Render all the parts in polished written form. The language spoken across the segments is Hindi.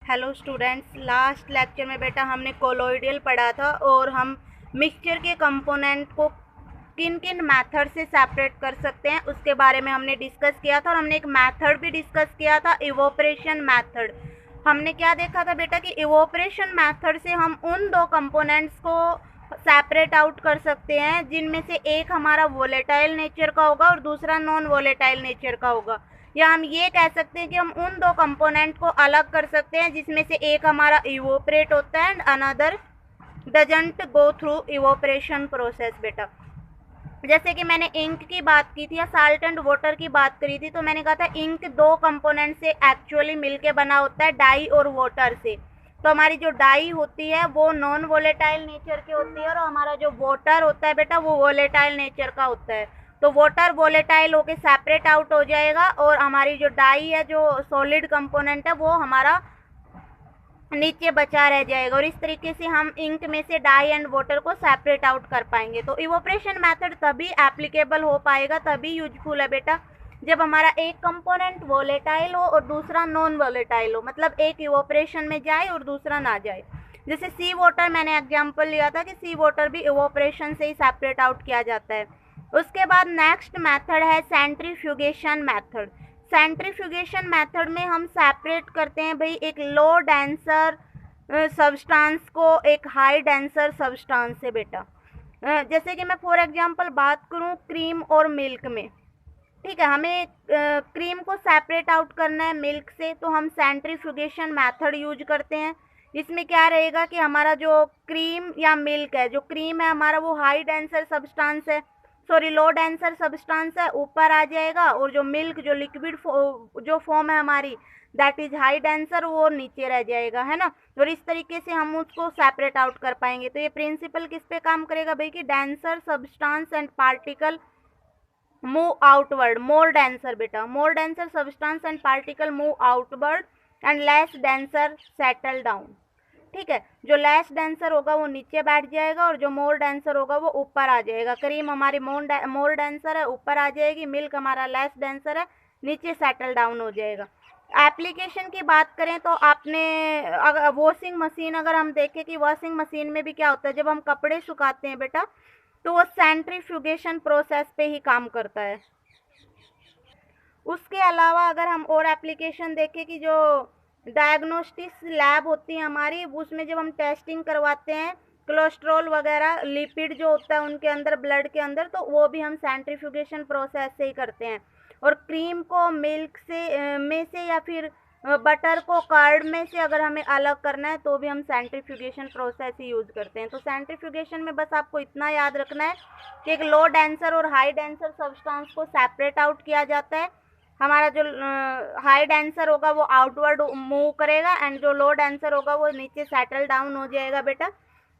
हेलो स्टूडेंट्स, लास्ट लेक्चर में बेटा हमने कोलोइडल पढ़ा था और हम मिक्सचर के कंपोनेंट को किन किन मेथड से सेपरेट कर सकते हैं उसके बारे में हमने डिस्कस किया था। और हमने एक मेथड भी डिस्कस किया था, इवोपरेशन मेथड। हमने क्या देखा था बेटा कि इवोपरेशन मेथड से हम उन दो कंपोनेंट्स को सेपरेट आउट कर सकते हैं जिनमें से एक हमारा वोलेटाइल नेचर का होगा और दूसरा नॉन वोलेटाइल नेचर का होगा। या हम ये कह सकते हैं कि हम उन दो कंपोनेंट को अलग कर सकते हैं जिसमें से एक हमारा इवोपरेट होता है and another doesn't go through evaporation process बेटा। जैसे कि मैंने इंक की बात की थी या साल्ट एंड वाटर की बात करी थी, तो मैंने कहा था इंक दो कंपोनेंट से एक्चुअली मिलके बना होता है, डाई और वाटर से। तो हमारी जो डाई होती है वो नॉन वोलेटाइल नेचर की होती है और हमारा जो वाटर होता है बेटा वो वोलेटाइल नेचर का होता है। तो वाटर वोलेटाइल होके सेपरेट आउट हो जाएगा और हमारी जो डाई है, जो सॉलिड कंपोनेंट है, वो हमारा नीचे बचा रह जाएगा। और इस तरीके से हम इंक में से डाई एंड वाटर को सेपरेट आउट कर पाएंगे। तो इवोपरेशन मेथड तभी एप्लीकेबल हो पाएगा, तभी यूजफुल है बेटा, जब हमारा एक कंपोनेंट वोलेटाइल हो और दूसरा नॉन वोलेटाइल हो, मतलब एक इवोपरेशन में जाए और दूसरा ना जाए। जैसे सी वाटर मैंने एग्जांपल लिया था कि सी वाटर भी इवोपरेशन से ही सेपरेट आउट किया जाता है। उसके बाद नेक्स्ट मेथड है सेंट्रीफ्यूगेशन मेथड। सेंट्रीफ्यूगेशन मेथड में हम सेपरेट करते हैं भाई एक लो डेंसर सब्सटेंस को एक हाई डेंसर सब्सटेंस से बेटा। जैसे कि मैं फॉर एग्जांपल बात करूं क्रीम और मिल्क में, ठीक है, हमें क्रीम को सेपरेट आउट करना है मिल्क से, तो हम सेंट्रीफ्यूगेशन मेथड यूज करते हैं। इसमें क्या रहेगा कि हमारा जो क्रीम या मिल्क है, जो क्रीम है हमारा वो हाई डेंसर सब्सटेंस है, सॉरी लो डेंसर सब्सटेंस है, ऊपर आ जाएगा, और जो मिल्क जो लिक्विड जो फॉर्म है हमारी दैट इज हाई डेंसर, वो नीचे रह जाएगा, है ना। और इस तरीके से हम उसको सेपरेट आउट कर पाएंगे। तो ये प्रिंसिपल किस पे काम करेगा भाई कि denser substance and particle move outward, more denser बेटा, more denser substance and particle move outward and less denser settle down. ठीक है, जो लेस डेंसर होगा वो नीचे बैठ जाएगा और जो मोर डेंसर होगा वो ऊपर आ जाएगा। क्रीम हमारी मोर डेंसर है, ऊपर आ जाएगी, मिल्क हमारा लेस डेंसर है, नीचे सेटल डाउन हो जाएगा। एप्लीकेशन की बात करें तो आपने अगर वॉशिंग मशीन अगर हम देखें कि वॉशिंग मशीन में भी क्या होता है, जब हम कपड़े सुखाते हैं बेटा तो वो सेंट्रीफ्यूगेशन प्रोसेस पे ही काम करता है। उसके अलावा अगर हम और एप्लीकेशन देखें कि जो डायग्नोस्टिक्स लैब होती है हमारी, उसमें जब हम टेस्टिंग करवाते हैं कोलेस्ट्रॉल वगैरह लिपिड जो होता है उनके अंदर, ब्लड के अंदर, तो वो भी हम सेंट्रीफ्यूगेशन प्रोसेस से ही करते हैं। और क्रीम को मिल्क से में से या फिर बटर को कर्ड में से अगर हमें अलग करना है तो भी हम सेंट्रीफ्यूगेशन प्रोसेस ही यूज़ करते हैं। तो सेंट्रीफ्यूगेशन में बस आपको इतना याद रखना है कि एक लो डेंसर और हाई डेंसर सब्सटेंस को सेपरेट आउट किया जाता है। हमारा जो हाई डेंसर होगा वो आउटवर्ड मूव करेगा एंड जो लो डेंसर होगा वो नीचे सेटल डाउन हो जाएगा बेटा।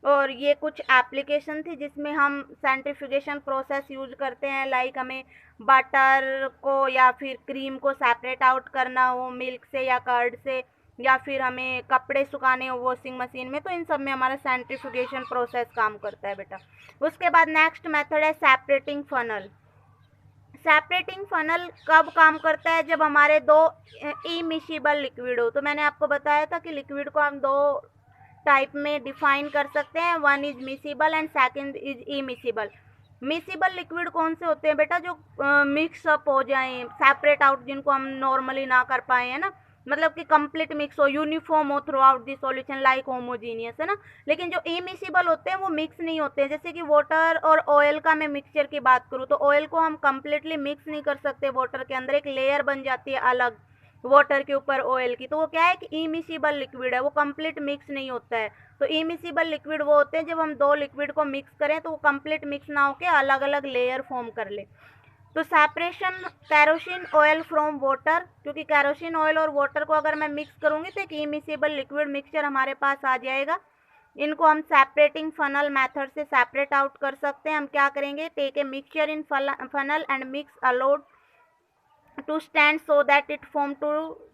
और ये कुछ एप्लीकेशन थी जिसमें हम सेंट्रीफ्यूगेशन प्रोसेस यूज करते हैं, लाइक हमें बटर को या फिर क्रीम को सेपरेट आउट करना हो मिल्क से या कर्ड से, या फिर हमें कपड़े सुखाने हो वॉशिंग मशीन में, तो इन सब में हमारा सेंट्रीफ्यूगेशन प्रोसेस काम करता है बेटा। उसके बाद नेक्स्ट मेथड है सेपरेटिंग फनल। सेपरेटिंग फनल कब काम करता है, जब हमारे दो इमिसिबल लिक्विड हो। तो मैंने आपको बताया था कि लिक्विड को हम दो टाइप में डिफाइन कर सकते हैं, one is miscible and second is immiscible. Miscible liquid कौन से होते हैं बेटा, जो मिक्सअप हो जाएं, सेपरेट आउट, जिनको हम नॉर्मली ना कर पाए, है ना, मतलब कि कंप्लीट मिक्स हो, यूनिफॉर्म हो through out the solution like homogeneous, है ना। लेकिन जो इमिसिबल होते हैं वो मिक्स नहीं होते हैं। जैसे कि वाटर और ऑयल का मैं मिक्सचर की बात करूँ तो ऑयल को हम कंप्लीटली मिक्स नहीं कर सकते वाटर के अंदर, एक लेयर बन जाती है अलग वाटर के ऊपर ऑयल की, तो वो क्या है कि इमिसिबल लिक्विड है, वो कंप्लीट मिक्स नहीं होता है। तो इमिसिबल लिक्विड वो होते हैं जब हम दो लिक्विड को मिक्स करें तो वो कंप्लीट मिक्स ना होकर अलग अलग लेयर फॉर्म कर ले। तो separation kerosene oil from water, क्योंकि कैरोसिन ऑयल और वाटर को अगर मैं मिक्स करूंगी तो एक इमिसिबल लिक्विड मिक्सचर हमारे पास आ जाएगा। इनको हम सेपरेटिंग फनल मेथड से सेपरेट आउट कर सकते हैं। हम क्या करेंगे, take a mixture in funnel and mix allowed to stand so that it form two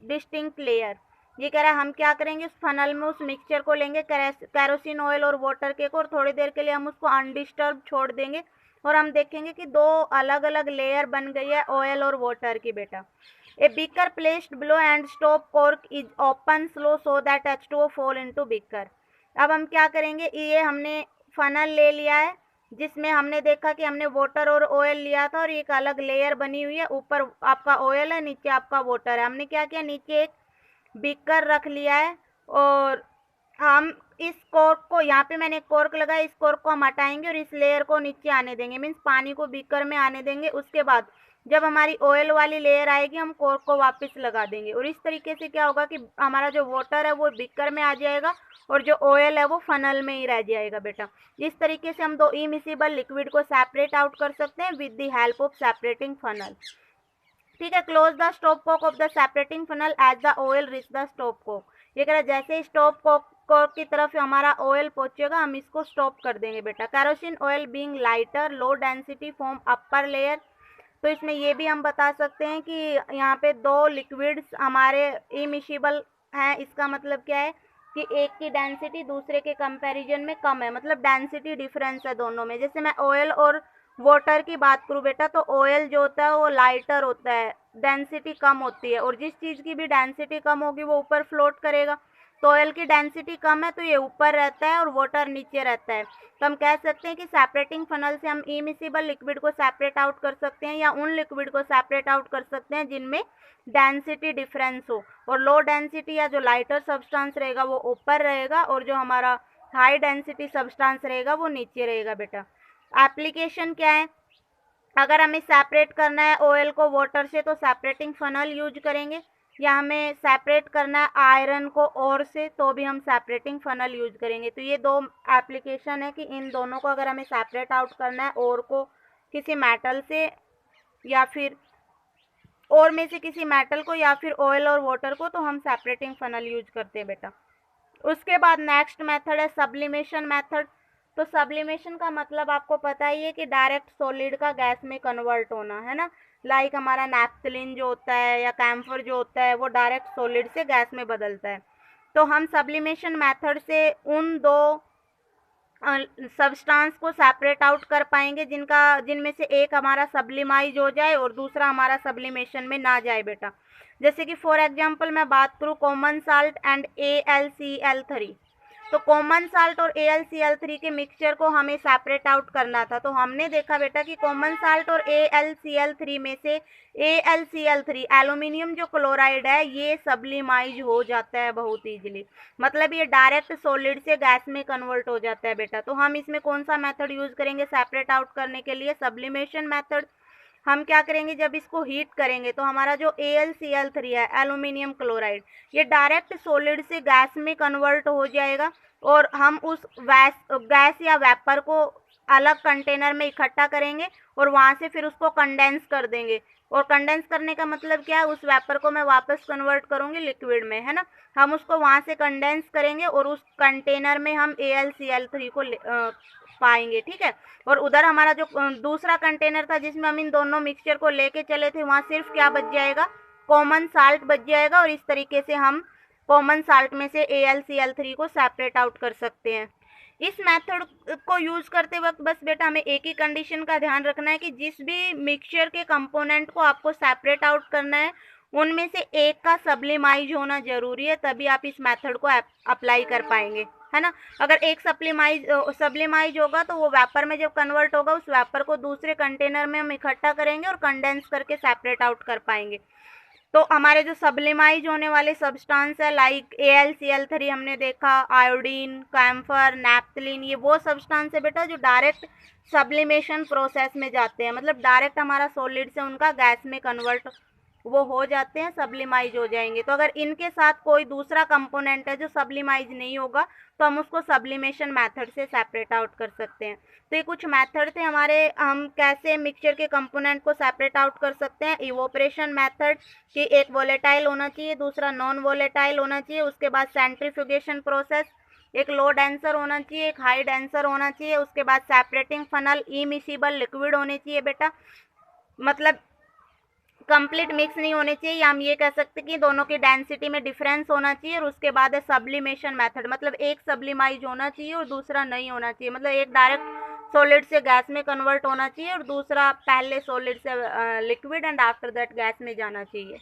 distinct layer. ये कह रहा है हम क्या करेंगे, उस फनल में उस मिक्सचर को लेंगे कैरोसिन ऑयल और वाटर के को, और थोड़ी देर के लिए हम उसको अनडिस्टर्ब छोड़ देंगे और हम देखेंगे कि दो अलग अलग लेयर बन गई है ऑयल और वाटर की बेटा। A beaker placed below and stop cork is open slow so that H2O fall into beaker. अब हम क्या करेंगे, ये हमने फनल ले लिया है जिसमें हमने देखा कि हमने वाटर और ऑयल लिया था और एक अलग लेयर बनी हुई है, ऊपर आपका ऑयल है, नीचे आपका वाटर है। हमने क्या किया, नीचे एक बीकर रख लिया है और हम इस कॉर्क को, यहाँ पे मैंने एक कॉर्क लगाया, इस कॉर्क को हम हटाएंगे और इस लेयर को नीचे आने देंगे, मीन्स पानी को बीकर में आने देंगे। उसके बाद जब हमारी ऑयल वाली लेयर आएगी हम कॉर्क को वापस लगा देंगे और इस तरीके से क्या होगा कि हमारा जो वाटर है वो बीकर में आ जाएगा और जो ऑयल है वो फनल में ही रह जाएगा बेटा। इस तरीके से हम दो इमिसिबल लिक्विड को सेपरेट आउट कर सकते हैं with the help of separating funnel. ठीक है, close the stop cock of the separating funnel as the oil reach the stop cock. ये कह रहा है जैसे स्टॉप कॉक की तरफ हमारा ऑयल पहुंचेगा हम इसको स्टॉप कर देंगे बेटा। Kerosene oil being lighter low density form upper layer. तो इसमें ये भी हम बता सकते हैं कि यहाँ पे दो लिक्विड्स हमारे इमिसिबल हैं। इसका मतलब क्या है कि एक की डेंसिटी दूसरे के कंपैरिजन में कम है, मतलब डेंसिटी डिफरेंस है दोनों में। जैसे मैं ऑयल और वाटर की बात करूँ बेटा, तो ऑयल जो होता है वो लाइटर होता है, डेंसिटी कम होती है, और जिस चीज़ की भी डेंसिटी कम होगी वो ऊपर फ्लोट करेगा। तो ऑयल की डेंसिटी कम है तो ये ऊपर रहता है और वाटर नीचे रहता है। तो हम कह सकते हैं कि सेपरेटिंग फनल से हम इमिसिबल लिक्विड को सेपरेट आउट कर सकते हैं या उन लिक्विड को सेपरेट आउट कर सकते हैं जिनमें डेंसिटी डिफरेंस हो, और लो डेंसिटी या जो लाइटर सब्सटेंस रहेगा वो ऊपर रहेगा और जो हमारा हाई डेंसिटी सब्सटेंस रहेगा वो नीचे रहेगा बेटा। एप्लीकेशन क्या है, अगर हमें सेपरेट करना है ऑयल को वाटर से तो सेपरेटिंग फनल यूज करेंगे, या हमें सेपरेट करना है आयरन को और से तो भी हम सेपरेटिंग फनल यूज करेंगे। तो ये दो एप्लीकेशन है कि इन दोनों को अगर हमें सेपरेट आउट करना है और को किसी मेटल से या फिर और में से किसी मेटल को या फिर ऑयल और वाटर को, तो हम सेपरेटिंग फनल यूज करते हैं बेटा। उसके बाद नेक्स्ट मेथड है सब्लिमेशन मेथड। तो सब्लिमेशन का मतलब आपको पता ही है कि डायरेक्ट सॉलिड का गैस में कन्वर्ट होना, है ना। लाइक हमारा नैप्थलीन जो होता है या कैम्फर जो होता है वो डायरेक्ट सॉलिड से गैस में बदलता है। तो हम सब्लिमेशन मेथड से उन दो सब्सटेंस को सेपरेट आउट कर पाएंगे जिनमें से एक हमारा सब्लिमाइज हो जाए और दूसरा हमारा सब्लिमेशन में ना जाए बेटा। जैसे कि फॉर एग्जांपल मैं बात करूँ कॉमन साल्ट एंड AlCl3। तो कॉमन साल्ट और AlCl3 के मिक्सचर को हमें सेपरेट आउट करना था। तो हमने देखा बेटा कि कॉमन साल्ट और AlCl3 में से AlCl3 एल्यूमिनियम जो क्लोराइड है ये सब्लिमाइज हो जाता है बहुत ईजिली, मतलब ये डायरेक्ट सॉलिड से गैस में कन्वर्ट हो जाता है बेटा। तो हम इसमें कौन सा मेथड यूज करेंगे सेपरेट आउट करने के लिए, सब्लिमेशन मेथड। हम क्या करेंगे, जब इसको हीट करेंगे तो हमारा जो AlCl3 है एल्यूमिनियम क्लोराइड ये डायरेक्ट सॉलिड से गैस में कन्वर्ट हो जाएगा और हम उस गैस या वेपर को अलग कंटेनर में इकट्ठा करेंगे और वहाँ से फिर उसको कंडेंस कर देंगे। और कंडेंस करने का मतलब क्या है, उस वेपर को मैं वापस कन्वर्ट करूँगी लिक्विड में, है ना। हम उसको वहाँ से कंडेंस करेंगे और उस कंटेनर में हम AlCl3 को पाएंगे, ठीक है। और उधर हमारा जो दूसरा कंटेनर था जिसमें हम इन दोनों मिक्सचर को लेके चले थे वहाँ सिर्फ क्या बच जाएगा, कॉमन साल्ट बच जाएगा। और इस तरीके से हम कॉमन साल्ट में से AlCl3 को सेपरेट आउट कर सकते हैं। इस मेथड को यूज़ करते वक्त बस बेटा हमें एक ही कंडीशन का ध्यान रखना है कि जिस भी मिक्सचर के कंपोनेंट को आपको सेपरेट आउट करना है उनमें से एक का सब्लिमाइज होना जरूरी है, तभी आप इस मेथड को अप्लाई कर पाएंगे, है ना। अगर एक सब्लिमाइज होगा तो वो वेपर में जब कन्वर्ट होगा उस वेपर को दूसरे कंटेनर में हम इकट्ठा करेंगे और कंडेंस करके सेपरेट आउट कर पाएंगे। तो हमारे जो सब्लिमाइज होने वाले सब्सटेंस है लाइक AlCl3 हमने देखा, आयोडीन, कैम्फर, नैप्थलीन, ये वो सब्सटेंस है बेटा जो डायरेक्ट सब्लिमेशन प्रोसेस में जाते हैं, मतलब डायरेक्ट हमारा सॉलिड से उनका गैस में कन्वर्ट वो हो जाते हैं, सब्लिमाइज हो जाएंगे। तो अगर इनके साथ कोई दूसरा कंपोनेंट है जो सब्लिमाइज नहीं होगा तो हम उसको सब्लिमेशन मेथड से सेपरेट आउट कर सकते हैं। तो ये कुछ मेथड थे हमारे, हम कैसे मिक्सचर के कंपोनेंट को सेपरेट आउट कर सकते हैं। इवोपरेशन मेथड कि एक वोलेटाइल होना चाहिए, दूसरा नॉन वोलेटाइल होना चाहिए। उसके बाद सेंट्रीफ्यूगेशन प्रोसेस, एक लो डेंसर होना चाहिए, एक हाई डेंसर होना चाहिए। उसके बाद सेपरेटिंग फनल इमिसिबल लिक्विड होने चाहिए बेटा, मतलब कंप्लीट मिक्स नहीं होने चाहिए, या हम ये कह सकते हैं कि दोनों की डेंसिटी में डिफरेंस होना चाहिए। और उसके बाद है सब्लिमेशन मेथड, मतलब एक सब्लिमाइज होना चाहिए और दूसरा नहीं होना चाहिए, मतलब एक डायरेक्ट सॉलिड से गैस में कन्वर्ट होना चाहिए और दूसरा पहले सॉलिड से liquid and after that gas में जाना चाहिए।